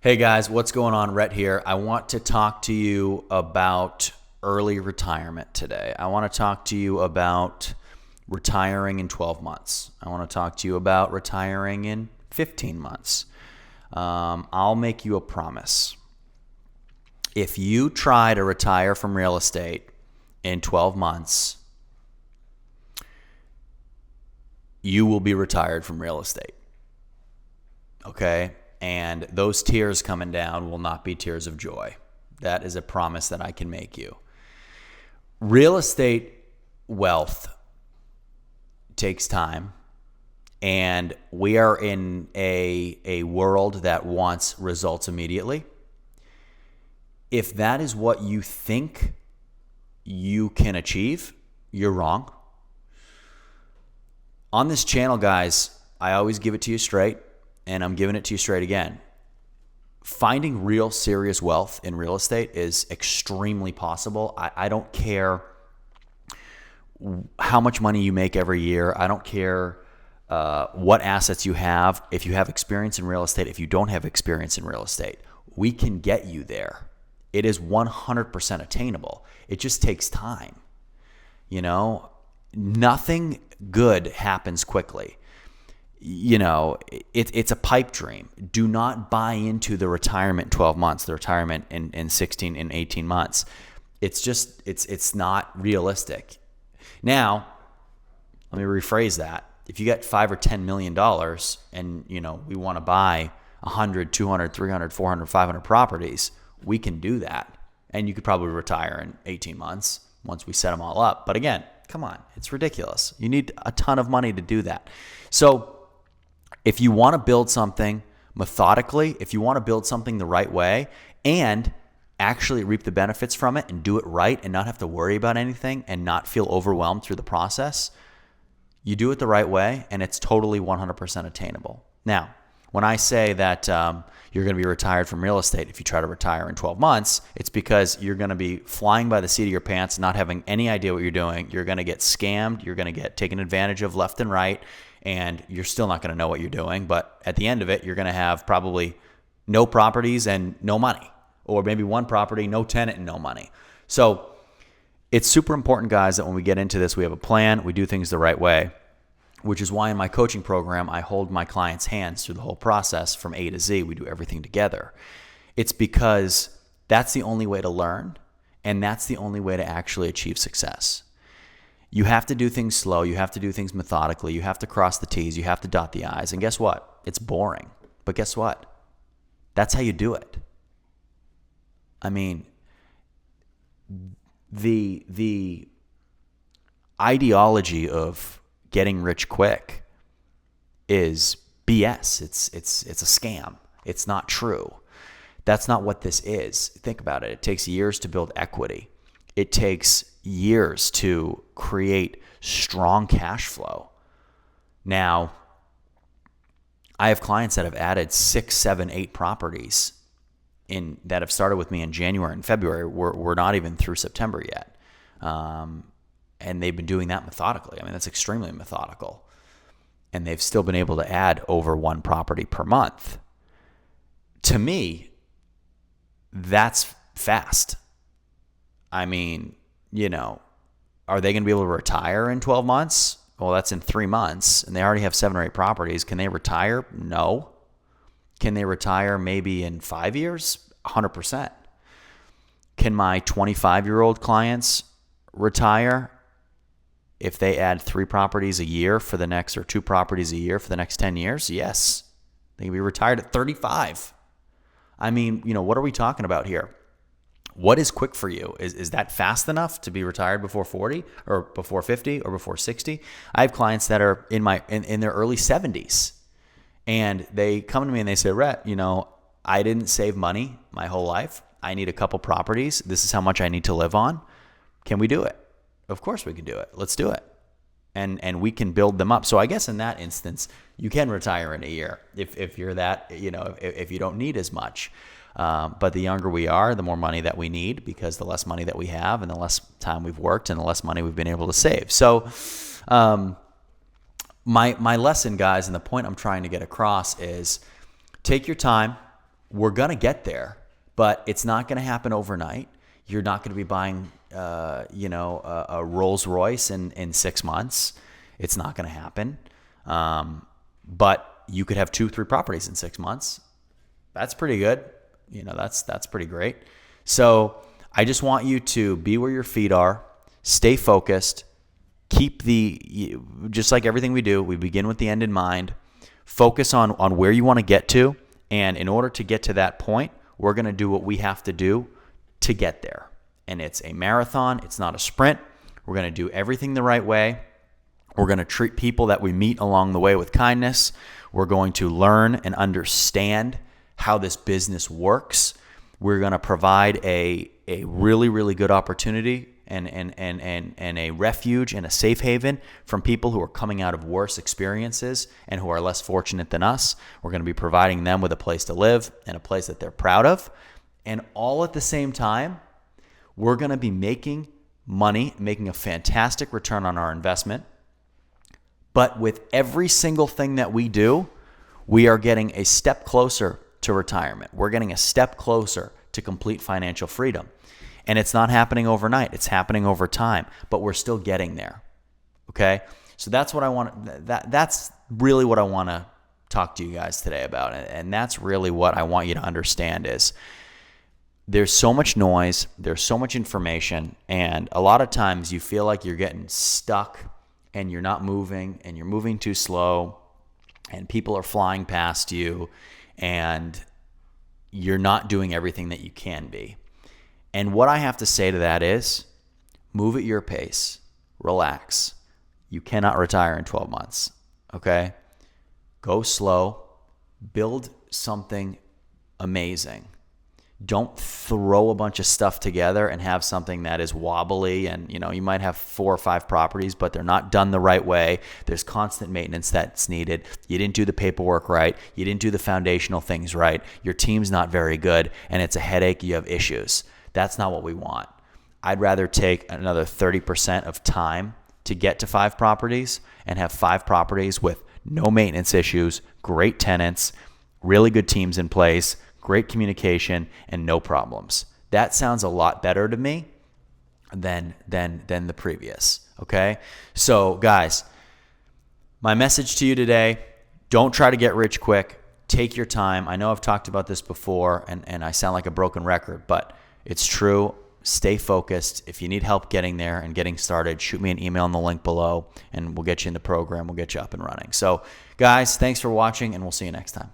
Hey guys, what's going on? Rhett here. I want to talk to you about early retirement today. I want to talk to you about retiring in 12 months. I want to talk to you about retiring in 15 months. I'll make you a promise. If you try to retire from real estate in 12 months, you will be retired from real estate. Okay? And those tears coming down will not be tears of joy. That is a promise that I can make you. Real estate wealth takes time, and we are in a world that wants results immediately. If that is what you think you can achieve, you're wrong. On this channel, guys, I always give it to you straight. And I'm giving it to you straight again. Finding real serious wealth in real estate is extremely possible. I don't care how much money you make every year. I don't care what assets you have. If you have experience in real estate, if you don't have experience in real estate, we can get you there. It is 100% attainable. It just takes time. You know, nothing good happens quickly. You know, it's a pipe dream. Do not buy into the retirement in 12 months, the retirement in 16 and 18 months. It's not realistic. Now, let me rephrase that. If you get $5 or $10 million and, you know, we want to buy 100, 200, 300, 400, 500 properties, we can do that. And you could probably retire in 18 months once we set them all up. But again, come on, it's ridiculous. You need a ton of money to do that. So, if you want to build something methodically, if you want to build something the right way and actually reap the benefits from it and do it right and not have to worry about anything and not feel overwhelmed through the process, you do it the right way and it's totally 100% attainable. Now, when I say that you're going to be retired from real estate if you try to retire in 12 months, it's because you're going to be flying by the seat of your pants, not having any idea what you're doing. You're going to get scammed. You're going to get taken advantage of left and right. And you're still not going to know what you're doing. But at the end of it, you're going to have probably no properties and no money. Or maybe one property, no tenant, and no money. So it's super important, guys, that when we get into this, we have a plan, we do things the right way, which is why in my coaching program, I hold my clients' hands through the whole process from A to Z. We do everything together. It's because that's the only way to learn, and that's the only way to actually achieve success. You have to do things slow. You have to do things methodically. You have to cross the T's. You have to dot the I's. And guess what? It's boring. But guess what? That's how you do it. I mean, the ideology of getting rich quick is BS. It's a scam. It's not true. That's not what this is. Think about it. It takes years to build equity. It takes years to create strong cash flow. Now, I have clients that have added 6, 7, 8 properties that have started with me in January and February. We're not even through September yet. And they've been doing that methodically. I mean, that's extremely methodical. And they've still been able to add over 1 property per month. To me, that's fast. I mean, you know, are they going to be able to retire in 12 months? Well, that's in 3 months, and they already have 7 or 8 properties. Can they retire? No. Can they retire maybe in 5 years? 100%. Can my 25-year-old clients retire if they add 3 properties a year for the next, or 2 properties a year for the next 10 years? Yes. They can be retired at 35. I mean, you know, what are we talking about here? What is quick for you? Is that fast enough to be retired before 40 or before 50 or before 60? I have clients that are in their early 70s, and they come to me and they say, Rhett, you know, I didn't save money my whole life. I need a couple properties. This is how much I need to live on. Can we do it? Of course we can do it. Let's do it. And we can build them up. So I guess in that instance, you can retire in a year if you're that, you know, if you don't need as much. But the younger we are, the more money that we need, because the less money that we have and the less time we've worked and the less money we've been able to save. So my lesson, guys, and the point I'm trying to get across is take your time, we're going to get there, but it's not going to happen overnight. You're not going to be buying, a Rolls Royce in 6 months. It's not going to happen. But you could have 2-3 properties in 6 months. That's pretty good. That's pretty great. So I just want you to be where your feet are, stay focused, just like everything we do, we begin with the end in mind, focus on where you want to get to. And in order to get to that point, we're going to do what we have to do to get there. And it's a marathon. It's not a sprint. We're going to do everything the right way. We're going to treat people that we meet along the way with kindness. We're going to learn and understand how this business works. We're going to provide a really, really good opportunity and a refuge and a safe haven from people who are coming out of worse experiences and who are less fortunate than us. We're going to be providing them with a place to live and a place that they're proud of. And all at the same time, we're going to be making money, making a fantastic return on our investment. But with every single thing that we do, we are getting a step closer to retirement. We're getting a step closer to complete financial freedom. And it's not happening overnight. It's happening over time, but we're still getting there. Okay? So that's what I want. That's really what I want to talk to you guys today about. And that's really what I want you to understand is there's so much noise, there's so much information, and a lot of times you feel like you're getting stuck and you're not moving and you're moving too slow and people are flying past you and you're not doing everything that you can be. And what I have to say to that is move at your pace, relax. You cannot retire in 12 months, okay? Go slow, build something amazing. Don't throw a bunch of stuff together and have something that is wobbly and, you might have 4 or 5 properties, but they're not done the right way. There's constant maintenance that's needed. You didn't do the paperwork right. You didn't do the foundational things right. Your team's not very good and it's a headache. You have issues. That's not what we want. I'd rather take another 30% of time to get to 5 properties and have 5 properties with no maintenance issues, great tenants, really good teams in place, great communication, and no problems. That sounds a lot better to me than the previous, okay? So guys, my message to you today, don't try to get rich quick. Take your time. I know I've talked about this before and I sound like a broken record, but it's true. Stay focused. If you need help getting there and getting started, shoot me an email in the link below and we'll get you in the program. We'll get you up and running. So guys, thanks for watching and we'll see you next time.